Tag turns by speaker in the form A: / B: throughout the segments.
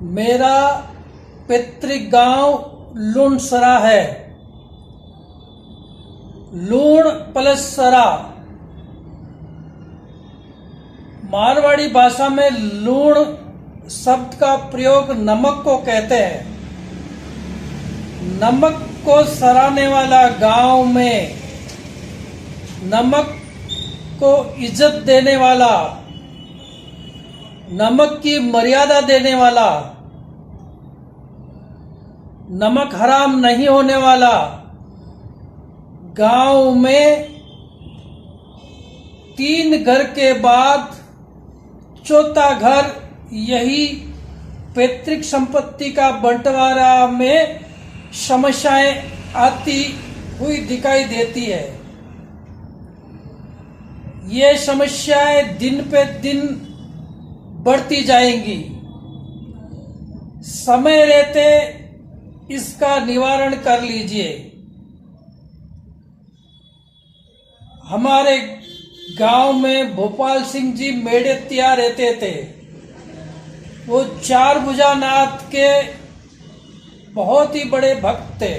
A: मेरा पैतृक गांव लूणसरा है। लूण प्लस सरा, मारवाड़ी भाषा में लूण शब्द का प्रयोग नमक को कहते हैं। नमक को सराहने वाला गांव में, नमक को इज्जत देने वाला, नमक की मर्यादा देने वाला, नमक हराम नहीं होने वाला गांव में 3 घर के बाद चौथा घर यही पैतृक संपत्ति का बंटवारा में समस्याएं आती हुई दिखाई देती है। ये समस्याएं दिन पे दिन बढ़ती जाएंगी। समय रहते इसका निवारण कर लीजिए। हमारे गांव में भोपाल सिंह जी मेड़तिया रहते थे। वो 4 भुजानाथ के बहुत ही बड़े भक्त थे।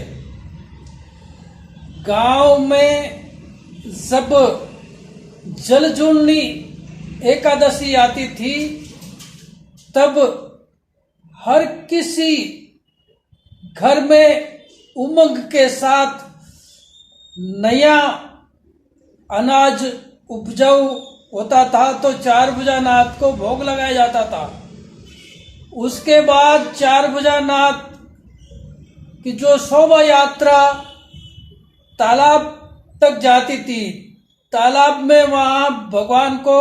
A: गांव में जब जलजूलनी एकादशी आती थी तब हर किसी घर में उमंग के साथ नया अनाज उपजाऊ होता था तो 4 भुजानाथ को भोग लगाया जाता था। उसके बाद 4 भुजानाथ की जो शोभा यात्रा तालाब तक जाती थी, तालाब में वहां भगवान को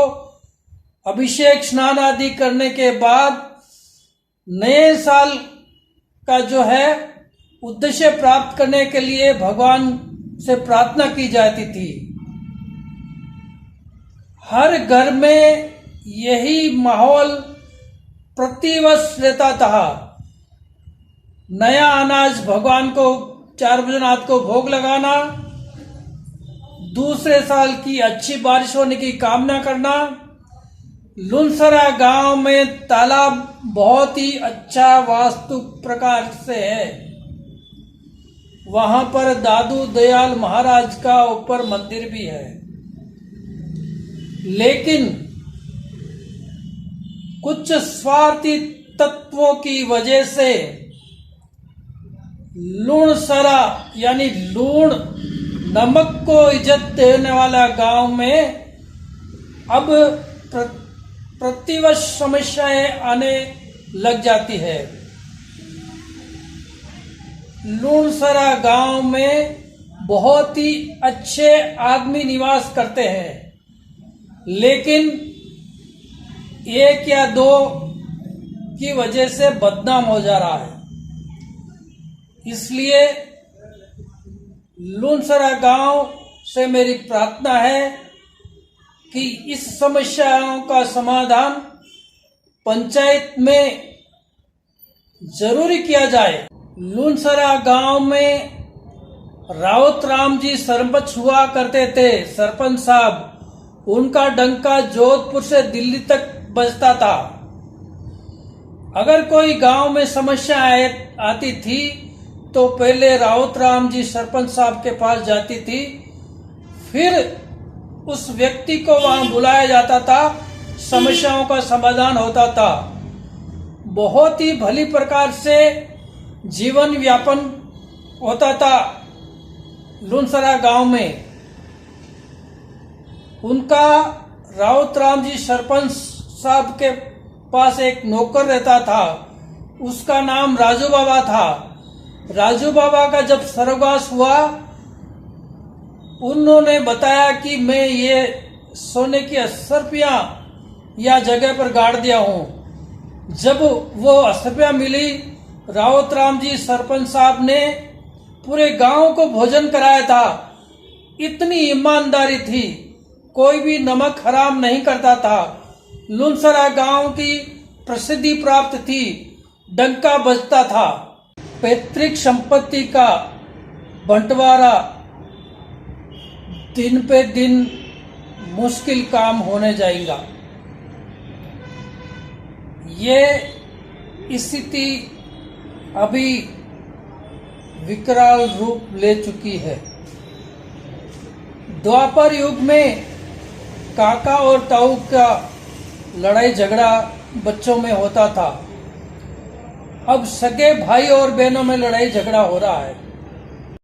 A: अभिषेक स्नान आदि करने के बाद नए साल का जो है उद्देश्य प्राप्त करने के लिए भगवान से प्रार्थना की जाती थी। हर घर में यही माहौल प्रतिवर्ष रहता था। नया अनाज भगवान को 4 भुजानाथ को भोग लगाना, दूसरे साल की अच्छी बारिश होने की कामना करना। लूणसरा गांव में तालाब बहुत ही अच्छा वास्तु प्रकार से है। वहां पर दादू दयाल महाराज का ऊपर मंदिर भी है। लेकिन कुछ स्वार्थी तत्वों की वजह से लूणसरा यानी लूण नमक को इज्जत देने वाला गांव में अब प्रतिवर्ष समस्याएं आने लग जाती है। लूणसरा गांव में बहुत ही अच्छे आदमी निवास करते हैं, लेकिन 1 या 2 की वजह से बदनाम हो जा रहा है। इसलिए लूणसरा गांव से मेरी प्रार्थना है कि इस समस्याओं का समाधान पंचायत में जरूरी किया जाए। लूणसरा गांव में राउत राम जी सरपंच हुआ करते थे, सरपंच साहब। उनका डंका जोधपुर से दिल्ली तक बजता था। अगर कोई गांव में समस्या आती थी तो पहले राउत राम जी सरपंच साहब के पास जाती थी, फिर उस व्यक्ति को वहां बुलाया जाता था, समस्याओं का समाधान होता था। बहुत ही भली प्रकार से जीवन व्यापन होता था लूणसरा गांव में। उनका राउत राम जी सरपंच साहब के पास एक नौकर रहता था, उसका नाम राजू बाबा था। राजू बाबा का जब स्वर्गवास हुआ, उन्होंने बताया कि मैं ये सोने की असरपियां या जगह पर गाड़ दिया हूं। जब वो असरपियां मिली, राउत राम जी सरपंच साहब ने पूरे गांव को भोजन कराया था। इतनी ईमानदारी थी, कोई भी नमक हराम नहीं करता था। लूणसरा गांव की प्रसिद्धि प्राप्त थी, डंका बजता था। पैतृक संपत्ति का बंटवारा दिन पे दिन मुश्किल काम होने जाएगा। ये स्थिति अभी विकराल रूप ले चुकी है। द्वापर युग में काका और ताऊ का लड़ाई झगड़ा बच्चों में होता था। अब सगे भाई और बहनों में लड़ाई झगड़ा हो रहा है।